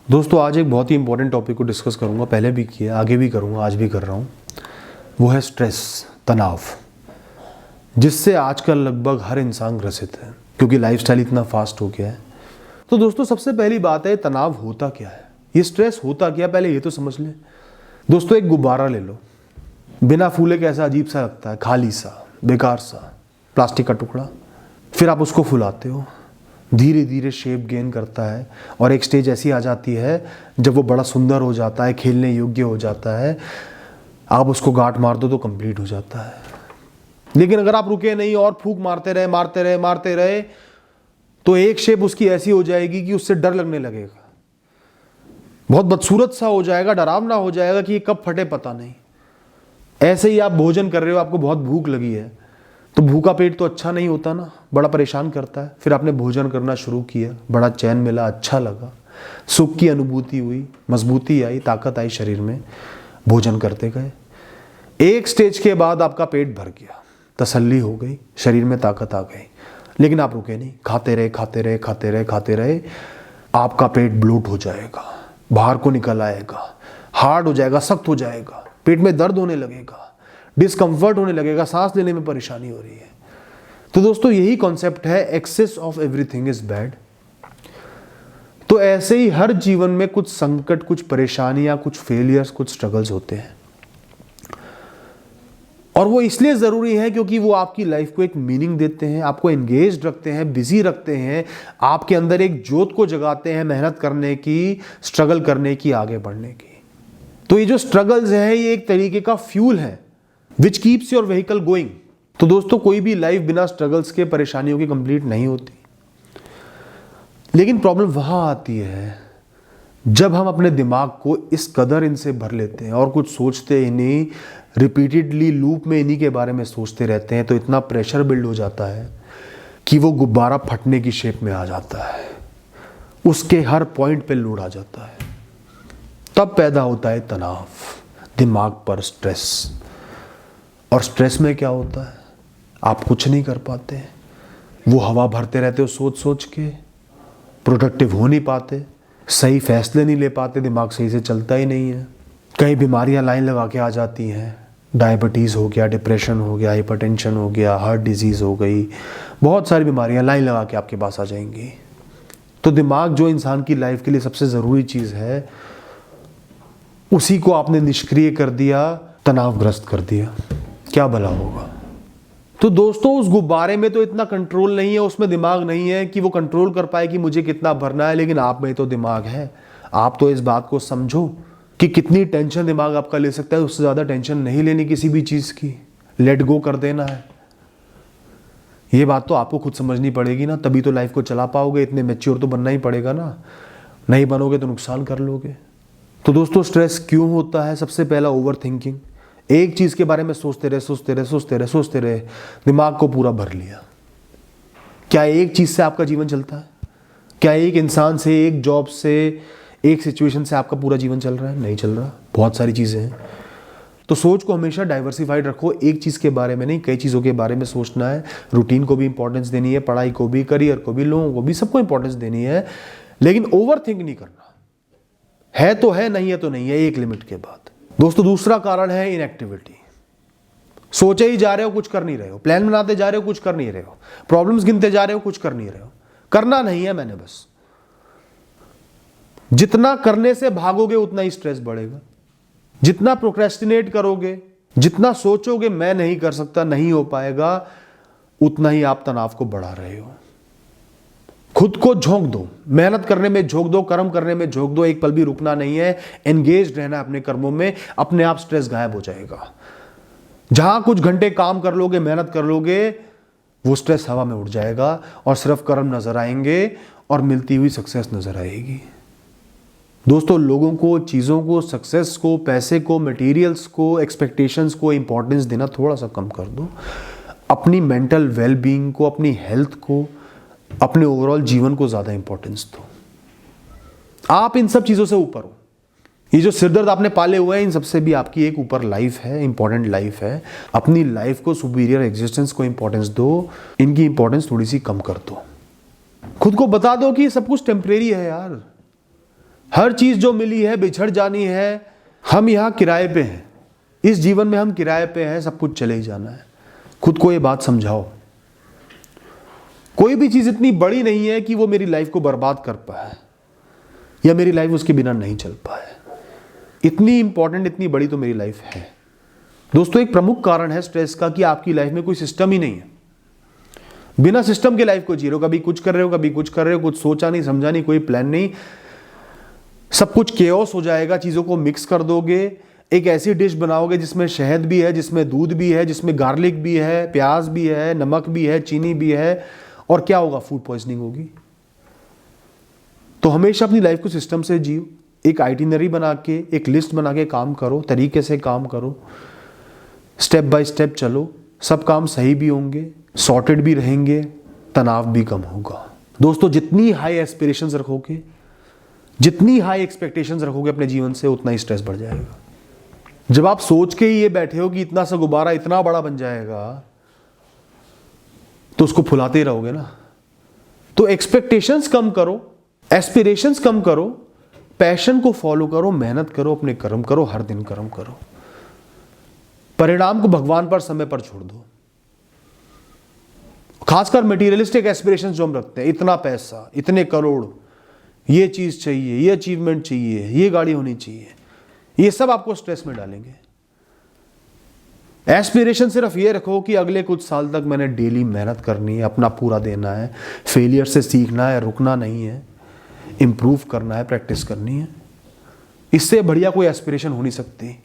दोस्तों आज एक बहुत ही इंपॉर्टेंट टॉपिक को डिस्कस करूंगा। पहले भी किया, आगे भी करूंगा, आज भी कर रहा हूं। वो है स्ट्रेस, तनाव, जिससे आजकल लगभग हर इंसान ग्रसित है क्योंकि लाइफस्टाइल इतना फास्ट हो गया है। तो दोस्तों सबसे पहली बात है, तनाव होता क्या है, ये स्ट्रेस होता क्या, पहले ये तो समझ लें। दोस्तों एक गुब्बारा ले लो, बिना फूले कैसा अजीब सा लगता है, खाली सा, बेकार सा, प्लास्टिक का टुकड़ा। फिर आप उसको फुलाते हो, धीरे धीरे शेप गेन करता है और एक स्टेज ऐसी आ जाती है जब वो बड़ा सुंदर हो जाता है, खेलने योग्य हो जाता है, आप उसको गांठ मार दो तो कंप्लीट हो जाता है। लेकिन अगर आप रुके नहीं और फूंक मारते रहे तो एक शेप उसकी ऐसी हो जाएगी कि उससे डर लगने लगेगा, बहुत बदसूरत सा हो जाएगा, डरावना हो जाएगा कि ये कब फटे पता नहीं। ऐसे ही आप भोजन कर रहे हो, आपको बहुत भूख लगी है, तो भूखा पेट तो अच्छा नहीं होता ना, बड़ा परेशान करता है। फिर आपने भोजन करना शुरू किया, बड़ा चैन मिला, अच्छा लगा, सुख की अनुभूति हुई, मजबूती आई, ताकत आई शरीर में, भोजन करते गए। एक स्टेज के बाद आपका पेट भर गया, तसल्ली हो गई, शरीर में ताकत आ गई, लेकिन आप रुके नहीं, खाते रहे। आपका पेट ब्लोट हो जाएगा, बाहर को निकल आएगा, हार्ड हो जाएगा, सख्त हो जाएगा, पेट में दर्द होने लगेगा, डिस्कम्फर्ट होने लगेगा, सांस लेने में परेशानी हो रही है। तो दोस्तों यही कॉन्सेप्ट है, excess of everything is bad. तो ऐसे ही हर जीवन में कुछ संकट, कुछ परेशानियां, कुछ फेलियर्स, कुछ स्ट्रगल्स होते हैं, और वो इसलिए जरूरी है क्योंकि वो आपकी लाइफ को एक मीनिंग देते हैं, आपको एंगेज रखते हैं, बिजी रखते हैं, आपके अंदर एक जोत को जगाते हैं मेहनत करने की, स्ट्रगल करने की, आगे बढ़ने की। तो ये जो स्ट्रगल्स है ये एक तरीके का फ्यूल है which keeps your vehicle going. तो दोस्तों कोई भी लाइफ बिना स्ट्रगल्स के, परेशानियों की कंप्लीट नहीं होती। लेकिन प्रॉब्लम वहां आती है जब हम अपने दिमाग को इस कदर इनसे भर लेते हैं और कुछ सोचते ही नहीं, रिपीटेडली लूप में इन्हीं के बारे में सोचते रहते हैं, तो इतना प्रेशर बिल्ड हो जाता है कि वो गुब्बारा फटने की शेप में आ जाता है, उसके हर पॉइंट पे लोड आ जाता है। तब पैदा होता है तनाव, दिमाग पर स्ट्रेस। और स्ट्रेस में क्या होता है, आप कुछ नहीं कर पाते, वो हवा भरते रहते हो सोच सोच के, प्रोडक्टिव हो नहीं पाते, सही फैसले नहीं ले पाते, दिमाग सही से चलता ही नहीं है। कई बीमारियां लाइन लगा के आ जाती हैं, डायबिटीज़ हो गया, डिप्रेशन हो गया, हाइपरटेंशन हो गया, हार्ट डिजीज़ हो गई, बहुत सारी बीमारियां लाइन लगा के आपके पास आ जाएंगी। तो दिमाग जो इंसान की लाइफ के लिए सबसे ज़रूरी चीज़ है, उसी को आपने निष्क्रिय कर दिया, तनावग्रस्त कर दिया, क्या भला होगा। तो दोस्तों उस गुब्बारे में तो इतना कंट्रोल नहीं है, उसमें दिमाग नहीं है कि वो कंट्रोल कर पाए कि मुझे कितना भरना है, लेकिन आप में तो दिमाग है। आप तो इस बात को समझो कि कितनी टेंशन दिमाग आपका ले सकता है, उससे ज़्यादा टेंशन नहीं लेनी किसी भी चीज़ की, लेट गो कर देना है। ये बात तो आपको खुद समझनी पड़ेगी ना, तभी तो लाइफ को चला पाओगे। इतने मैच्योर तो बनना ही पड़ेगा ना, नहीं बनोगे तो नुकसान कर लोगे। तो दोस्तों स्ट्रेस क्यों होता है? सबसे पहला ओवर थिंकिंग, एक चीज के बारे में सोचते रहे, दिमाग को पूरा भर लिया। क्या एक चीज से आपका जीवन चलता है? क्या एक इंसान से, एक जॉब से, एक सिचुएशन से आपका पूरा जीवन चल रहा है? नहीं चल रहा, बहुत सारी चीजें हैं। तो सोच को हमेशा डाइवर्सिफाइड रखो, एक चीज के बारे में नहीं, कई चीजों के बारे में सोचना है। रूटीन को भी इंपॉर्टेंस देनी है, पढ़ाई को भी, करियर को भी, लोगों को भी, सबको इंपॉर्टेंस देनी है, लेकिन ओवर थिंक नहीं करना। है तो है, नहीं है तो नहीं है, एक लिमिट के बाद। दोस्तों दूसरा कारण है इनएक्टिविटी। सोचे ही जा रहे हो, कुछ कर नहीं रहे हो, प्लान बनाते जा रहे हो, कुछ कर नहीं रहे हो, प्रॉब्लम्स गिनते जा रहे हो, कुछ कर नहीं रहे हो। करना नहीं है मैंने बस। जितना करने से भागोगे उतना ही स्ट्रेस बढ़ेगा, जितना प्रोक्रेस्टिनेट करोगे, जितना सोचोगे मैं नहीं कर सकता, नहीं हो पाएगा, उतना ही आप तनाव को बढ़ा रहे हो। खुद को झोंक दो, मेहनत करने में झोंक दो, कर्म करने में झोंक दो, एक पल भी रुकना नहीं है, एंगेज रहना अपने कर्मों में, अपने आप स्ट्रेस गायब हो जाएगा। जहां कुछ घंटे काम कर लोगे, मेहनत कर लोगे, वो स्ट्रेस हवा में उड़ जाएगा और सिर्फ कर्म नजर आएंगे और मिलती हुई सक्सेस नजर आएगी। दोस्तों लोगों को, चीजों को, सक्सेस को, पैसे को, मटेरियल्स को, एक्सपेक्टेशंस को इंपॉर्टेंस देना थोड़ा सा कम कर दो। अपनी मेंटल वेलबींग को, अपनी हेल्थ को, अपने ओवरऑल जीवन को ज्यादा इंपॉर्टेंस दो। आप इन सब चीजों से ऊपर हो। ये जो सिरदर्द आपने पाले हुए हैं, इन सबसे भी आपकी एक ऊपर लाइफ है, इंपॉर्टेंट लाइफ है। अपनी लाइफ को, सुपीरियर एग्जिस्टेंस को इंपॉर्टेंस दो, इनकी इंपॉर्टेंस थोड़ी सी कम कर दो। खुद को बता दो कि सब कुछ टेम्परेरी है यार, हर चीज जो मिली है बिछड़ जानी है। हम यहाँ किराए पे हैं, इस जीवन में हम किराए पे हैं, सब कुछ चले ही जाना है। खुद को ये बात समझाओ। कोई भी चीज इतनी बड़ी नहीं है कि वो मेरी लाइफ को बर्बाद कर पाए या मेरी लाइफ उसके बिना नहीं चल पाए। इतनी इंपॉर्टेंट, इतनी बड़ी तो मेरी लाइफ है। दोस्तों, एक प्रमुख कारण है स्ट्रेस का कि आपकी लाइफ में कोई सिस्टम ही नहीं है। बिना सिस्टम के लाइफ को जी रहे हो, कभी कुछ कर रहे हो, कभी कुछ कर रहे हो, कुछ सोचा नहीं, समझा नहीं, कोई प्लान नहीं, सब कुछ केओस हो जाएगा। चीजों को मिक्स कर दोगे, एक ऐसी डिश बनाओगे जिसमें शहद भी है, जिसमें दूध भी है, जिसमें गार्लिक भी है, प्याज भी है, नमक भी है, चीनी भी है, और क्या होगा? फूड पॉइजनिंग होगी। तो हमेशा अपनी लाइफ को सिस्टम से जियो, एक आइटिनरी बना के, एक लिस्ट बना के काम करो, तरीके से काम करो, स्टेप बाय स्टेप चलो, सब काम सही भी होंगे, सॉर्टेड भी रहेंगे, तनाव भी कम होगा। दोस्तों, जितनी हाई एस्पिरेशंस रखोगे, जितनी हाई एक्सपेक्टेशंस रखोगे अपने जीवन से, उतना ही स्ट्रेस बढ़ जाएगा। जब आप सोच के ही ये बैठे हो कि इतना सा गुब्बारा इतना बड़ा बन जाएगा, तो उसको फुलाते ही रहोगे ना। तो एक्सपेक्टेशंस कम करो, एस्पिरेशंस कम करो, पैशन को फॉलो करो, मेहनत करो, अपने कर्म करो, हर दिन कर्म करो। परिणाम को भगवान पर, समय पर छोड़ दो। खासकर मटेरियलिस्टिक एस्पिरेशंस जो हम रखते हैं, इतना पैसा, इतने करोड़, ये चीज चाहिए, ये अचीवमेंट चाहिए, ये गाड़ी होनी चाहिए, ये सब आपको स्ट्रेस में डालेंगे। एस्पिरेशन सिर्फ ये रखो कि अगले कुछ साल तक मैंने डेली मेहनत करनी है, अपना पूरा देना है, फेलियर से सीखना है, रुकना नहीं है, इंप्रूव करना है, प्रैक्टिस करनी है। इससे बढ़िया कोई एस्पिरेशन हो नहीं सकती।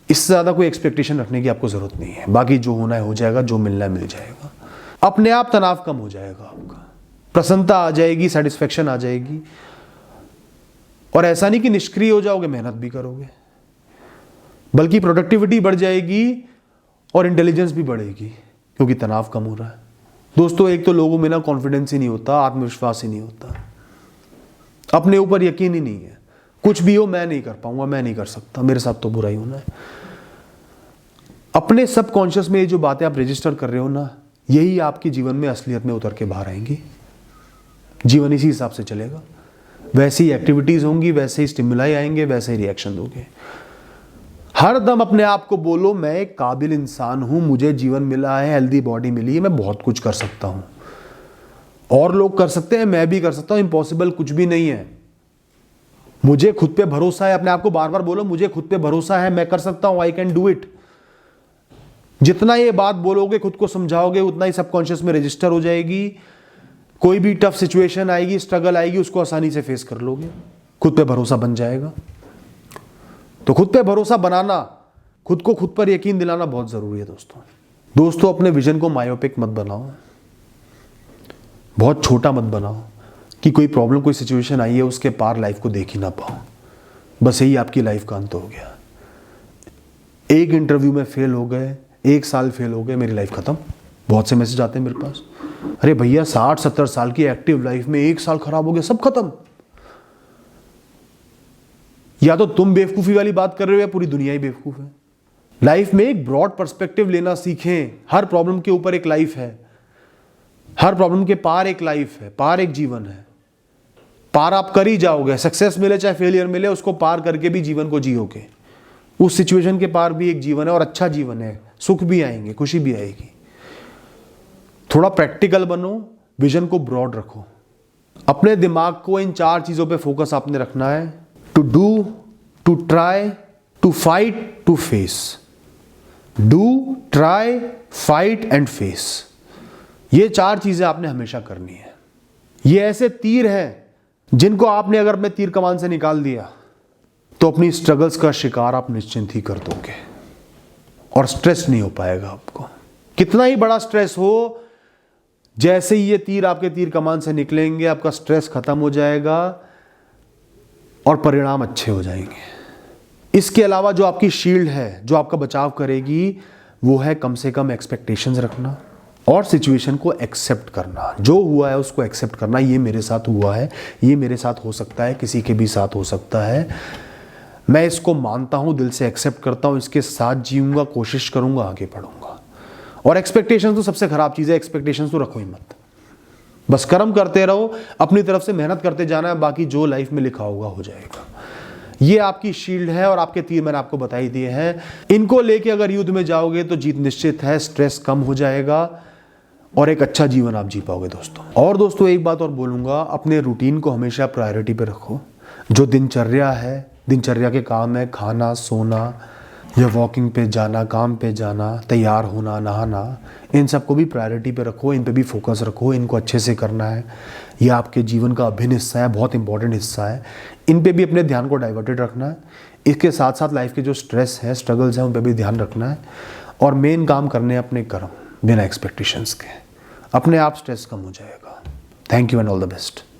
इससे ज़्यादा कोई एक्सपेक्टेशन रखने की आपको ज़रूरत नहीं है। बाकी जो होना है हो जाएगा, जो मिलना है मिल जाएगा। अपने आप तनाव कम हो जाएगा, आपका प्रसन्नता आ जाएगी, सेटिस्फेक्शन आ जाएगी। और ऐसा नहीं कि निष्क्रिय हो जाओगे, मेहनत भी करोगे, बल्कि प्रोडक्टिविटी बढ़ जाएगी और इंटेलिजेंस भी बढ़ेगी, क्योंकि तनाव कम हो रहा है। दोस्तों, एक तो लोगों में ना कॉन्फिडेंस ही नहीं होता, आत्मविश्वास ही नहीं होता, अपने ऊपर यकीन ही नहीं है। कुछ भी हो, मैं नहीं कर पाऊंगा, मैं नहीं कर सकता, मेरे साथ तो बुरा ही होना है। अपने सबकॉन्शियस में ये जो बातें आप रजिस्टर कर रहे हो ना, यही आपके जीवन में असलियत में उतर के बाहर आएंगी। जीवन इसी हिसाब से चलेगा, वैसी एक्टिविटीज होंगी, वैसे ही स्टिमुलाई आएंगे, वैसे ही रिएक्शन दोगे। हर दम अपने आप को बोलो, मैं एक काबिल इंसान हूं, मुझे जीवन मिला है, हेल्दी बॉडी मिली है, मैं बहुत कुछ कर सकता हूं। और लोग कर सकते हैं, मैं भी कर सकता हूं, इम्पॉसिबल कुछ भी नहीं है। मुझे खुद पे भरोसा है। अपने आप को बार बार बोलो, मुझे खुद पे भरोसा है, मैं कर सकता हूं, आई कैन डू इट। जितना ये बात बोलोगे, खुद को समझाओगे, उतना ही सबकॉन्शियस में रजिस्टर हो जाएगी। कोई भी टफ सिचुएशन आएगी, स्ट्रगल आएगी, उसको आसानी से फेस कर लोगे, खुद पे भरोसा बन जाएगा। तो खुद पे भरोसा बनाना, खुद को खुद पर यकीन दिलाना बहुत जरूरी है दोस्तों, अपने विजन को मायोपिक मत बनाओ, बहुत छोटा मत बनाओ कि कोई प्रॉब्लम, कोई सिचुएशन आई है, उसके पार लाइफ को देख ही ना पाओ, बस यही आपकी लाइफ का अंत हो गया। एक इंटरव्यू में फेल हो गए, 1 साल फेल हो गए, मेरी लाइफ खत्म। बहुत से मैसेज आते हैं मेरे पास, अरे भैया 60-70 साल की एक्टिव लाइफ में 1 साल खराब हो गया, सब खत्म। या तो तुम बेवकूफी वाली बात कर रहे हो या पूरी दुनिया ही बेवकूफ है। लाइफ में एक ब्रॉड पर्सपेक्टिव लेना सीखें। हर प्रॉब्लम के ऊपर एक लाइफ है, हर प्रॉब्लम के पार एक लाइफ है, पार एक जीवन है। पार आप कर ही जाओगे, सक्सेस मिले चाहे फेलियर मिले, उसको पार करके भी जीवन को जियोगे। उस सिचुएशन के पार भी एक जीवन है, और अच्छा जीवन है, सुख भी आएंगे, खुशी भी आएगी। थोड़ा प्रैक्टिकल बनो, विजन को ब्रॉड रखो। अपने दिमाग को इन 4 चीजों पे फोकस आपने रखना है। To do, to try, to fight, to face. Do, try, fight and face. ये 4 चीजें आपने हमेशा करनी है। ये ऐसे तीर हैं जिनको आपने अगर अपने तीर कमान से निकाल दिया तो अपनी स्ट्रगल्स का शिकार आप निश्चिंत ही कर दोगे, और स्ट्रेस नहीं हो पाएगा आपको। कितना ही बड़ा स्ट्रेस हो, जैसे ही ये तीर आपके तीर कमान से निकलेंगे, आपका स्ट्रेस खत्म हो जाएगा और परिणाम अच्छे हो जाएंगे। इसके अलावा जो आपकी शील्ड है, जो आपका बचाव करेगी, वो है कम से कम एक्सपेक्टेशंस रखना और सिचुएशन को एक्सेप्ट करना। जो हुआ है उसको एक्सेप्ट करना। ये मेरे साथ हुआ है, ये मेरे साथ हो सकता है, किसी के भी साथ हो सकता है। मैं इसको मानता हूं, दिल से एक्सेप्ट करता हूं, इसके साथ जीऊंगा, कोशिश करूंगा, आगे बढ़ूंगा। और एक्सपेक्टेशन तो सबसे खराब चीज़ है, एक्सपेक्टेशन तो रखो ही मत। बस कर्म करते रहो, अपनी तरफ से मेहनत करते जाना है, बाकी जो लाइफ में लिखा होगा हो जाएगा। ये आपकी शील्ड है और आपके तीर मैंने आपको बता ही दिए हैं। इनको लेके अगर युद्ध में जाओगे तो जीत निश्चित है, स्ट्रेस कम हो जाएगा और एक अच्छा जीवन आप जी पाओगे दोस्तों। और दोस्तों एक बात और बोलूँगा, अपने रूटीन को हमेशा प्रायोरिटी पे रखो। जो दिनचर्या है, दिनचर्या के काम है खाना, सोना या वॉकिंग पे जाना, काम पे जाना, तैयार होना, नहाना, इन सबको भी प्रायोरिटी पे रखो, इन पे भी फोकस रखो, इनको अच्छे से करना है। ये आपके जीवन का अभिन्न हिस्सा है, बहुत इंपॉर्टेंट हिस्सा है। इन पे भी अपने ध्यान को डाइवर्टेड रखना है। इसके साथ साथ लाइफ के जो स्ट्रेस है, स्ट्रगल्स हैं, उन पे भी ध्यान रखना है। और मेन काम करने हैं अपने कर्म, बिना एक्सपेक्टेशंस के। अपने आप स्ट्रेस कम हो जाएगा। Thank you and all the best.